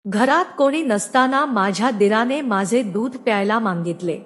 घरात कोणी नसताना माझ्या दिराने माझे दूध प्यायला मागितले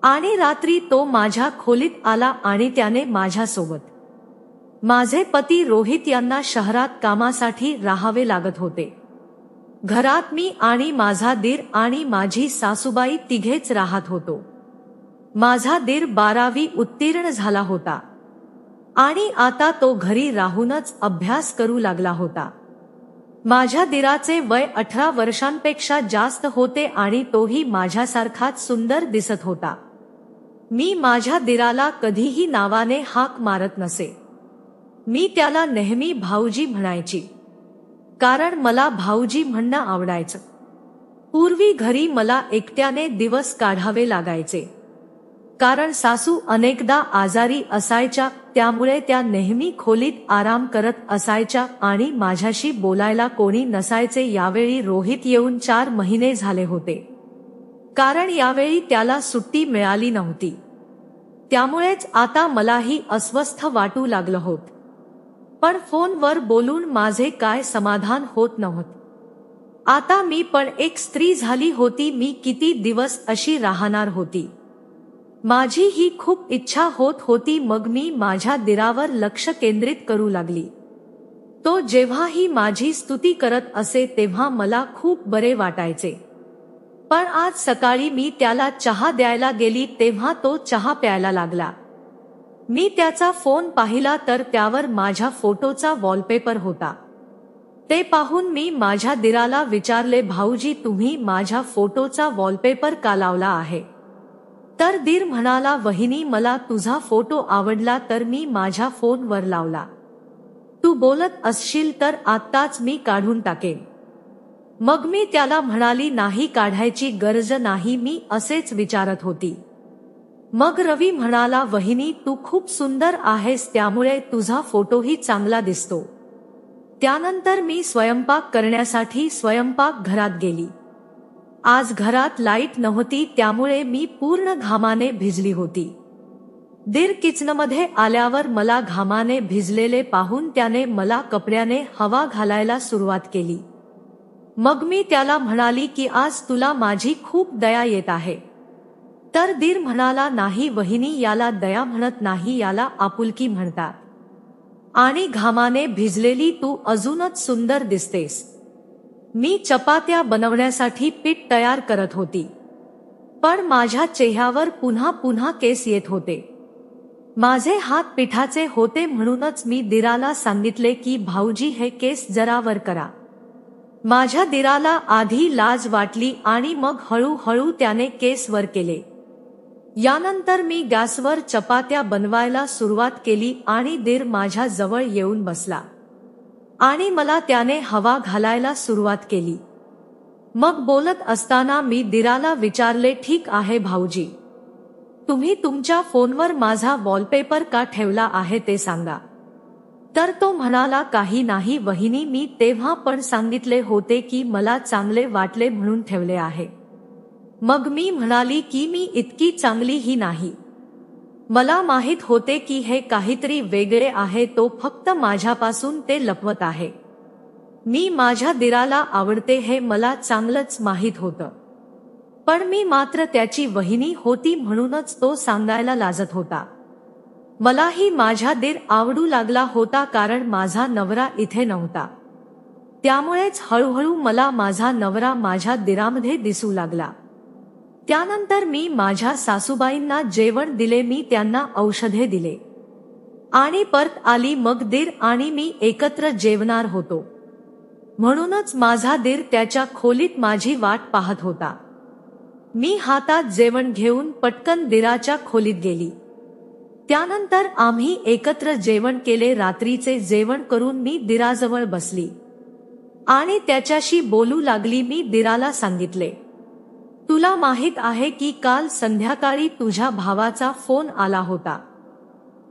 आणि रात्री तो माझ्या खोलीत आला आणि त्याने माझ्यासोबत माझे पती रोहित यांना शहरात कामासाठी राहावे लागत होते। घरात मी आणि माझा दीर आणि माझी सासूबाई तिघेच राहत होतो। माझा दीर 12वी उत्तीर्ण झाला होता आणि आता तो घरी राहूनच अभ्यास करू लागला होता। माझ्या दिराचे वय 18 वर्षांपेक्षा जास्त होते आणि तोही माझ्यासारखाच सुंदर दिसत होता। मी माझ्या दिराला कधीही नावाने हाक मारत नसे। मी त्याला नेहमी भाऊजी म्हणायची, कारण मला भाऊजी म्हणणं आवडायचं। पूर्वी घरी मला एकट्याने दिवस काढावे लागायचे, कारण सासू अनेकदा आजारी असायच्या, त्यामुळे त्या नेहमी खोलीत आराम करत असायच्या आणि माझ्याशी बोलायला कोणी नसायचे। यावेळी रोहित येऊन 4 महिने झाले होते, कारण यावेळी त्याला सुट्टी मिळाली नव्हती, त्यामुळेच आता मलाही अस्वस्थ वाटू लागलं होत। पण फोनवर बोलून माझे काय समाधान होत नव्हते। आता मी पण एक स्त्री झाली होती, मी किती दिवस अशी राहणार होती। माझी ही खूप इच्छा होत होती। मग मी माझ्या दिरावर लक्ष केंद्रित करू लागली। तो जेव्हाही माझी स्तुती करत असे तेव्हा मला खूप बरे वाटायचे। पण आज सकाळी मी त्याला चहा द्यायला गेली तेव्हा तो चहा प्यायला लागला। मी त्याचा फोन पाहिला तर त्यावर माझ्या फोटोचा वॉलपेपर होता। ते पाहून मी माझ्या दिराला विचारले, भाऊजी तुम्ही माझ्या फोटोचा वॉलपेपर का लावला आहे? तर दीर म्हणाला, वहिनी मला तुझा फोटो आवडला तर मी माझ्या फोनवर लावला। तू बोलत असशील तर आत्ताच मी काढून टाकेन। मग मी त्याला म्हणाली, नाही काढायची गरज नाही, मी असेच विचारत होती। मग रवी म्हणाला, वहिनी तू खूप सुंदर आहेस, त्यामुळे तुझा फोटोही चांगला दिसतो। त्यानंतर मी स्वयंपाक करण्यासाठी स्वयंपाकघरात गेली। आज घरात लाईट नव्हती, त्यामुळे मी पूर्ण घामाने भिजली होती। दीर किचनमध्ये आल्यावर मला घामाने भिजलेले पाहून त्याने मला कपड्याने हवा घालायला सुरुवात केली। मग मी त्याला म्हणाली की आज तुला माझी खूप दया येत आहे। तर दीर म्हणाला, नाही वहिनी, याला दया म्हणत नाही, याला आपुलकी म्हणतात। आणि घामाने भिजलेली तू अजूनच सुंदर दिसतेस। मी चपात्या बनवण्यासाठी पीठ तयार करत होती, पण माझ्या चेहऱ्यावर पुन्हा पुन्हा केस येत होते। माझे हात पिठाचे होते, म्हणूनच मी दिराला सांगितले की भाऊजी हे केस जरा वर करा। माझ्या दिराला आधी लाज वाटली आणि मग हळूहळू त्याने केस वर केले। यानंतर मी गॅसवर चपात्या बनवायला सुरुवात केली आणि दीर माझ्या जवळ येऊन बसला आणि मला त्याने हवा घालायला सुरुवात केली। मग बोलत असताना मी दिराला विचारले, ठीक आहे भाऊजी, तुम्ही तुमच्या फोनवर माझा वॉलपेपर का ठेवला आहे ते सांगा। तर तो म्हणाला, काही नाही वहिनी, मी तेव्हा पण सांगितले होते की मला चांगले वाटले म्हणून ठेवले आहे। मग मी म्हणाली की मी इतकी चांगली ही नाही, मला माहित होते की हे काहीतरी वेगळे आहे, तो फक्त माझ्यापासून ते लपवत आहे। मी माझ्या दिराला आवडते हे मला चांगलंच माहित होतं, पण मी मात्र त्याची वहिनी होती म्हणूनच तो सांगायला लाजत होता। मलाही माझा दीर आवडू लागला होता, कारण माझा नवरा इथे नव्हता, त्यामुळेच हळूहळू मला माझा नवरा माझ्या दिरामध्ये दिसू लागला। त्यानंतर मी माझ्या सासूबाईंना जेवण दिले, मी त्यांना औषधे दिले आणि परत आली। मग दीर आणि मी एकत्र जेवणार होतो, म्हणूनच माझा दीर त्याच्या खोलीत माझी वाट पाहत होता। मी हातात जेवण घेऊन पटकन दिराच्या खोलीत गेली। त्यानंतर आम्ही एकत्र जेवण केले। रात्रीचे जेवण करून मी दिराजवळ बसली आणि त्याच्याशी बोलू लागली। मी दिराला सांगितले, तुला माहित आहे की काल संध्याकाळी तुझ्या भावाचा फोन आला होता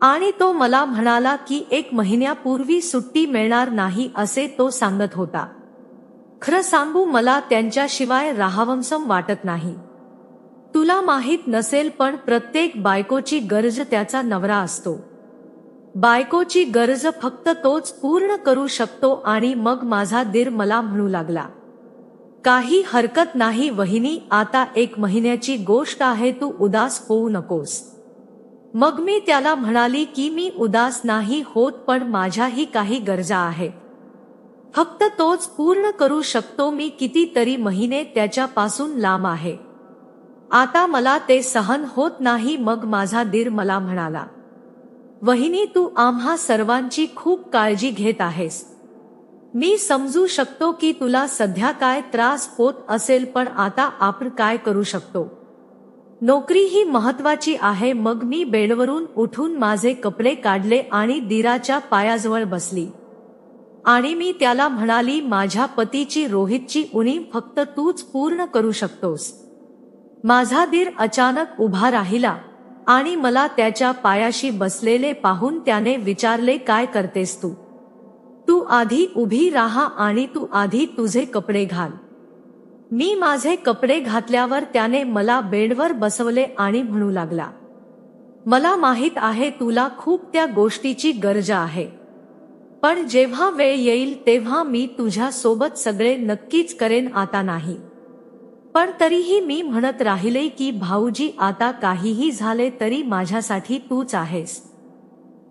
आणि तो मला म्हणाला की 1 महिन्यापूर्वी सुट्टी मिळणार नाही असे तो सांगत होता। खरं सांगू, मला त्यांच्याशिवाय राहावंसं वाटत नाही। तुला माहित नसेल, पण प्रत्येक बायकोची गरज त्याचा नवरा असतो। बायकोची गरज फक्त तोच पूर्ण करू शकतो। आणि मग माझा दीर मला म्हणू लागला, काही हरकत नाही वहिनी, आता 1 महिन्याची गोष्ट आहे, तू उदास होऊ नकोस. मग मी त्याला म्हणाली की मी उदास नाही होत, पण माझ्याही काही गरजा आहेत. फक्त तोच पूर्ण करू शकतो. मी कितीतरी महिने त्याच्यापासून लांब आहे. आता मला ते सहन होत नाही. मग माझा दीर मला म्हणाला, वहिनी तू आम्हा सर्वांची खूप काळजी घेत आहेस. मी समजू शकतो की तुला सध्या काय त्रास होत असेल, पण आता आपण काय करू शकतो? नोकरी ही महत्वाची आहे. मग मी बेडवरून उठून माझे कपडे काढले आणि दीराच्या पायाजवळ बसली आणि मी त्याला म्हणाली, माझ्या पतीची रोहितची उणीव फक्त तूच पूर्ण करू शकतोस. माझा दीर अचानक उभा राहिला आणि मला त्याच्या पायाशी बसलेले पाहून त्याने विचारले, काय करतेस तू? तू आधी उभी राहा आणि तू आधी तुझे कपडे घाल. मी माझे कपडे घातल्यावर त्याने मला बेडवर बसवले आणि म्हणू लागला, मला माहित आहे तुला खूप त्या गोष्टीची गरज आहे, पण जेव्हा वेळ येईल तेव्हा मी तुझ्या सोबत सगळे नक्कीच करेन, आता नाही. पण तरीही मी म्हणत राहिले की भाऊजी, आता काहीही झाले तरी माझ्यासाठी तूच आहेस.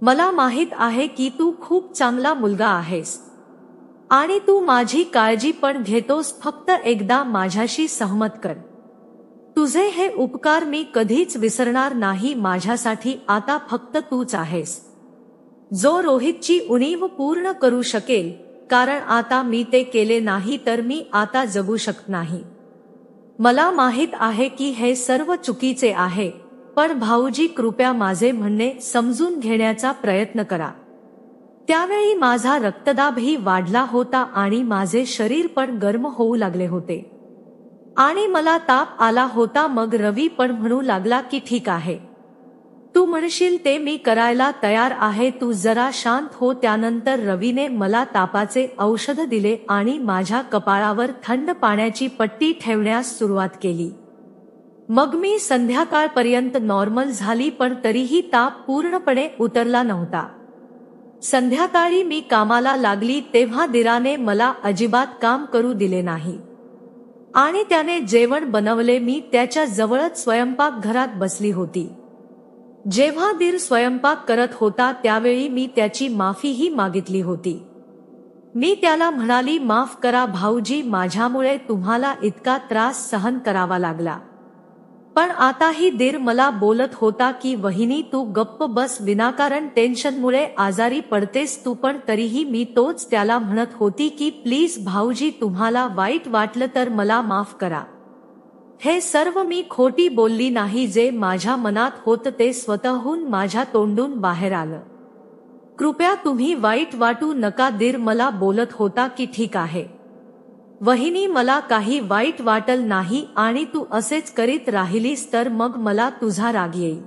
मला माहित आहे की तू खूप चांगला मुलगा आहेस आणि तू माझी काळजी पण घेतोस. फक्त एकदा माझ्याशी सहमत कर. तुझे हे उपकार मी कधीच विसरणार नाही. माझ्यासाठी आता फक्त तूच आहेस, जो रोहितची उणीव पूर्ण करू शकेल, कारण आता मी ते केले नाही तर मी आता जगू शकत नाही. मला माहित आहे की हे सर्व चुकीचे आहे, पण भाऊजी कृपया माझे म्हणणे समजून घेण्याचा प्रयत्न करा. त्यावेळी माझा रक्तदाबही वाढला होता आणि माझे शरीर पण गरम होऊ लागले होते आणि मला ताप आला होता. मग रवी पण म्हणू लागला की ठीक आहे, तू म्हणशील ते मी करायला तयार आहे, तू जरा शांत हो. त्यानंतर रवीने मला तापाचे औषध दिले आणि माझ्या कपाळावर थंड पाण्याची पट्टी ठेवण्यास सुरुवात केली. मग मी संध्याकाळपर्यंत नॉर्मल झाली, पण तरीही ताप पूर्णपणे उतरला नव्हता. संध्याकाळी मी कामाला लागली तेव्हा दीराने मला अजिबात काम करू दिले नाही आणि त्याने जेवण बनवले. मी त्याच्या जवळच स्वयंपाकघरात बसली होती. जेव्हा दीर स्वयंपाक करत होता त्यावेळी मी त्याची माफीही मागितली होती. मी त्याला म्हणाली, माफ करा भाऊजी, माझ्यामुळे तुम्हाला इतका त्रास सहन करावा लागला. पण आताही दीर मला बोलत होता की वहिनी तू गप्प बस, विनाकारण टेन्शनमुळे आजारी पडतेस तू. पण तरीही मी तोच त्याला म्हणत होती की प्लीज भाऊजी, तुम्हाला वाईट वाटलं तर मला माफ करा. हे सर्व मी खोटी बोलली नाही. जे माझ्या मनात होतं ते स्वतःहून माझ्या तोंडून बाहेर आलं. कृपया तुम्ही वाईट वाटू नका. दीर मला बोलत होता की ठीक आहे वहिनी, मला काही वाईट वाटल नाही आणि तू असेच करीत राहिलीस तर मग मला तुझा राग येईल.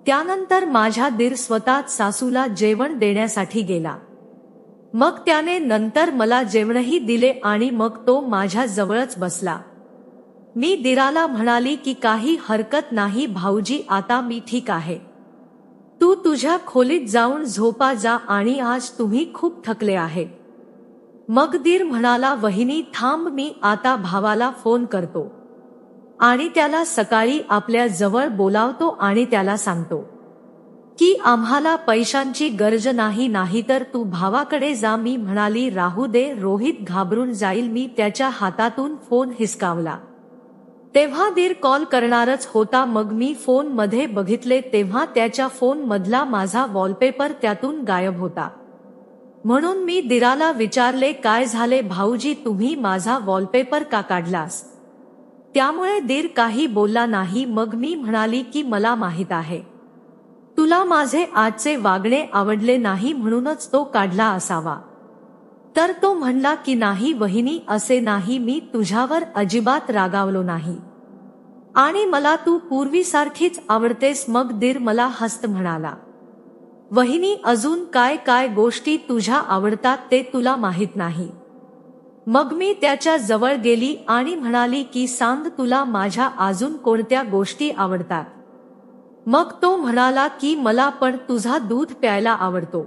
त्यानंतर माझा दीर स्वतःच सासूला जेवण देण्यासाठी गेला. मग त्याने नंतर मला जेवणही दिले आणि मग तो माझ्या जवळच बसला. मी दीराला म्हणाली की काही हरकत नाही भाऊजी, आता मी ठीक आहे. तू तुझ्या खोलीत जाऊन झोपा जा आणि आज तुम्ही खूप थकले आहे. मग दीर म्हणाला, वहिनी थांब, मी आता भावाला फोन करतो आणि त्याला सकाळी आपल्या जवळ बोलावतो आणि त्याला सांगतो की आम्हाला पैशांची गरज नाही, नाहीतर तू भावाकडे जा. मी म्हणाली, राहू दे, रोहित घाबरून जाईल. मी त्याच्या हातातून फोन हिसकावला तेव्हा दीर कॉल करणारच होता. मग मी फोन मध्ये बघितले तेव्हा त्याच्या फोन मधला माझा वॉलपेपर त्यातून गायब होता. म्हणून मी दीराला विचारले, काय झाले भाऊजी, तुम्ही माझा वॉलपेपर का काढलास? त्यामुळे दीर काही बोलला नाही. मग मी म्हणाली की मला माहित आहे तुला माझे आजचे वागणे आवडले नाही म्हणूनच तो काढला असावा. तर तो म्हणला की नाही वहिनी, असे नाही, मी तुझ्यावर अजिबात रागावलो नाही आणि मला तू पूर्वीसारखीच आवडतेस. मग दीर मला हसत म्हणाला, वहिनी अजून काय काय गोष्टी तुझ्या आवडतात ते तुला माहित नाही. मग मी त्याच्या जवळ गेली आणि म्हणाली की सांग, तुला माझ्या अजून कोणत्या गोष्टी आवडतात? मग तो म्हणाला की मला पण तुझा दूध प्यायला आवडतो.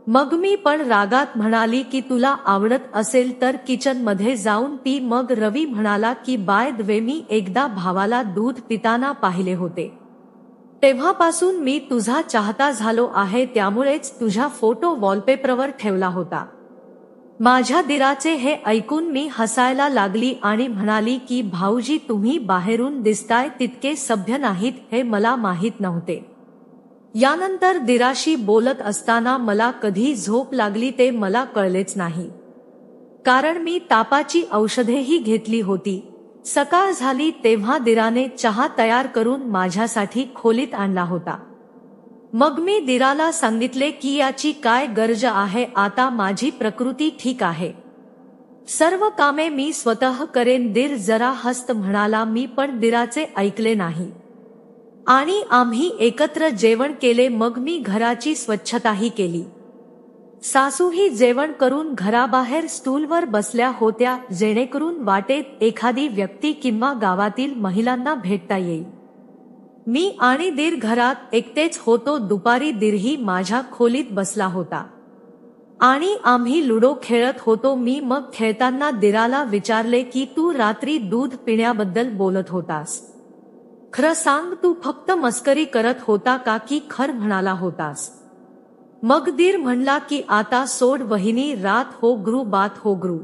मग मी पण रागात म्हणाली की तुला आवडत असेल तर किचन मध्ये जाऊन पी. मग रवी म्हणाला की बाय द वे मी एकदा भावाला दूध पिताना पाहिले होते, तेव्हापासून मी तुझा चाहता झालो आहे, त्यामुळेच तुझा फोटो वॉलपेपरवर ठेवला होता. माझ्या दिराचे हे ऐकून मी हसायला लागली आणि म्हणाली की भाऊजी तुम्ही बाहेरून दिसताय तितके सभ्य नाहीत हे मला माहीत नव्हते. यानंतर दिराशी बोलत असताना मला कधी झोप लागली ते मला कळलेच नाही, कारण मी तापाची औषधेही घेतली होती. सकाळ झाली तेव्हा दिराने चहा तयार करून माझ्यासाठी खोलीत आणला होता. मग मी दिराला सांगितले की याची काय गरज आहे, आता माझी प्रकृती ठीक आहे, सर्व कामे मी स्वतः करेन. दीर जरा हस्त म्हणाला. मी पण दिराचे ऐकले नाही आणि आम्ही एकत्र जेवण केले. मग मी घराची स्वच्छताही केली. सासूही जेवण करून घराबाहेर स्टूलवर बसल्या होत्या, जेणेकरून वाटेत एखादी व्यक्ती किंवा गावातील महिलांना भेटता येईल. मी आणि दीर घरात एकटेच होतो. दुपारी दीरही माझ्या खोलीत बसला होता आणि आम्ही लुडो खेळत होतो. मी मग खेळताना दिराला विचारले की तू रात्री दूध पिण्याबद्दल बोलत होतास, खरं सांग तू फक्त मस्करी करत होता का की खर म्हणाला होतास? मग दीर म्हणला की आता सोड वहिनी, रात हो ग्रू बात हो ग्रू.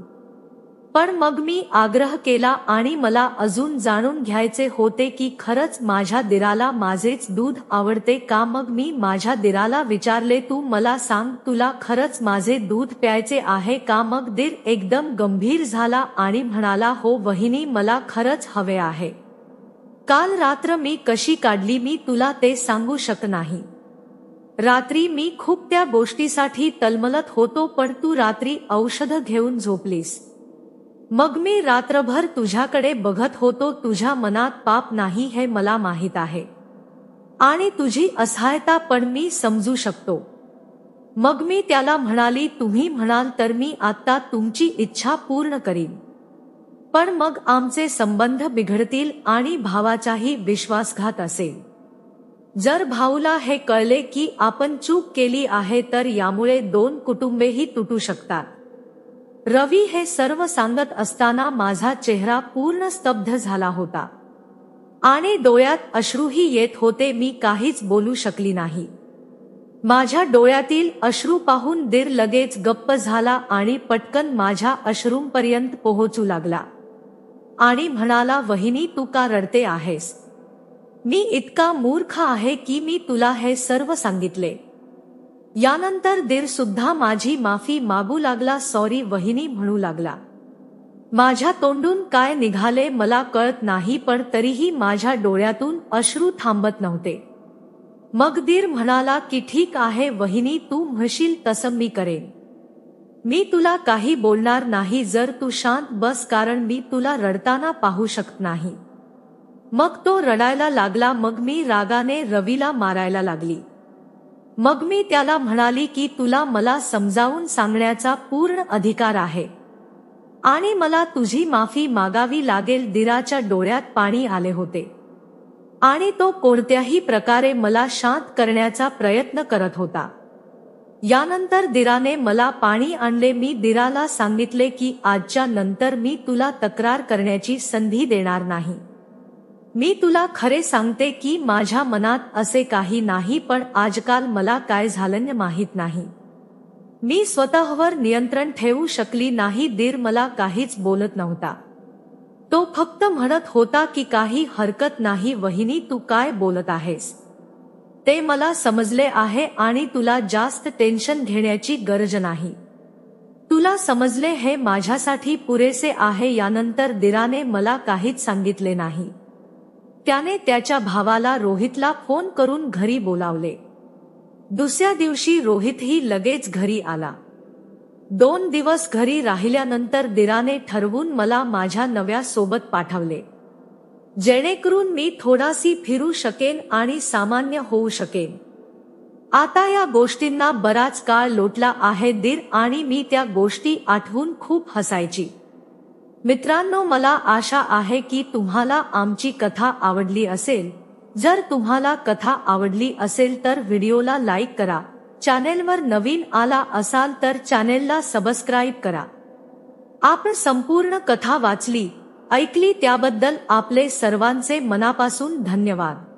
पण मग मी आग्रह केला आणि मला अजून जाणून घ्यायचे होते की खरंच माझ्या दिराला माझेच दूध आवडते का. मग मी माझ्या दिराला विचारले तू मला सांग, तुला खरंच माझे दूध प्यायचे आहे का? मग दीर एकदम गंभीर झाला आणि म्हणाला हो वहिनी, मला खरंच हवे आहे. काल रात्र मी कशी काढली मी तुला ते सांगू शकत नाही. रात्री मी खूप त्या गोष्टीसाठी तलमलत होतो, पण तू रात्री औषध घेऊन झोपलीस. मग मी रात्रभर तुझ्याकडे बघत होतो. तुझ्या मनात पाप नाही हे मला माहित आहे आणि तुझी असहायता पण मी समजू शकतो. मग मी त्याला म्हणाली तुम्ही म्हणाल तर मी आता तुमची इच्छा पूर्ण करीन, पण मग आमचे संबंध बिघडतील आणि भावाचाही विश्वासघात असेल. जर भाऊला हे कळले की आपण चूक केली आहे तर यामुळे दोन कुटुंबेही तुटू शकतात. रवी हे सर्व सांगत असताना माझा चेहरा पूर्ण स्तब्ध झाला होता आणि डोळ्यात अश्रूही येत होते. मी काहीच बोलू शकली नाही. माझ्या डोळ्यातील अश्रू पाहून दीर लगेच गप्प झाला आणि पटकन माझ्या अश्रूंपर्यंत पोहोचू लागला आणि म्हणाला वहिनी तू का रडते आहेस? मी इतका मूर्ख आहे की मी तुला हे सर्व सांगितले. यानंतर दीर सुद्धा माझी माफी मागू लागला. सॉरी वहिनी म्हणू लागला. माझ्या तोंडून काय निघाले मला कळत नाही, पण तरीही माझ्या डोळ्यातून अश्रू थांबत नव्हते. मग दीर म्हणाला की ठीक आहे वहिनी, तू म्हणशील तसं मी करेन. मी तुला काही बोलणार नाही जर तू शांत बस, कारण मी तुला रडताना पाहू शकत नाही. मग तो रडायला लागला. मग मी रागाने रवीला मारायला लागली. मग मी त्याला म्हणाली की तुला मला समजावून सांगण्याचा पूर्ण अधिकार आहे आणि मला तुझी माफी मागावी लागेल. दिराच्या डोळ्यात पाणी आले होते आणि तो कोणत्याही प्रकारे मला शांत करण्याचा प्रयत्न करत होता. यानंतर दिराने मला पाणी आणले. मी दिराला सांगितले की आजच्या नंतर मी तुला तक्रार करण्याची संधी देणार नाही. मी तुला खरे सांगते की माझ्या मनात असे काही नाही, पण आजकाल मला काय झालं माहित नाही. मी स्वतःवर नियंत्रण ठेवू शकली नाही. दीर मला काहीच बोलत नव्हता. तो फक्त म्हणत होता की काही हरकत नाही वहिनी, तू काय बोलत आहेस ते मला समजले आहे आणि तुला जास्त टेन्शन घेण्याची गरज नाही. तुला समजले हे माझ्यासाठी पुरेसे आहे. यानंतर दिराने मला काहीच सांगितले नाही. त्याने त्याच्या भावाला रोहितला फोन करून घरी बोलावले. दुसऱ्या दिवशी रोहितही लगेच घरी आला. 2 दिवस घरी राहिल्यानंतर दिराने ठरवून मला माझ्या नव्या सोबत पाठवले, जेणेकरून मी थोडासी फिरू शकेन आणि सामान्य होऊ शकेन. आता या गोष्टींना बराच काळ लोटला आहे. दीर आणि मी त्या गोष्टी आठवून खूप हसायची. मित्रांनो, मला आशा आहे की तुम्हाला आमची कथा आवडली असेल. जर तुम्हाला कथा आवडली असेल तर व्हिडिओला लाईक करा, चॅनेलवर नवीन आला असाल तर चॅनेलला सबस्क्राईब करा. आपण संपूर्ण कथा वाचली, ऐकली त्याबद्दल आपले सर्वांचे मनापासून धन्यवाद.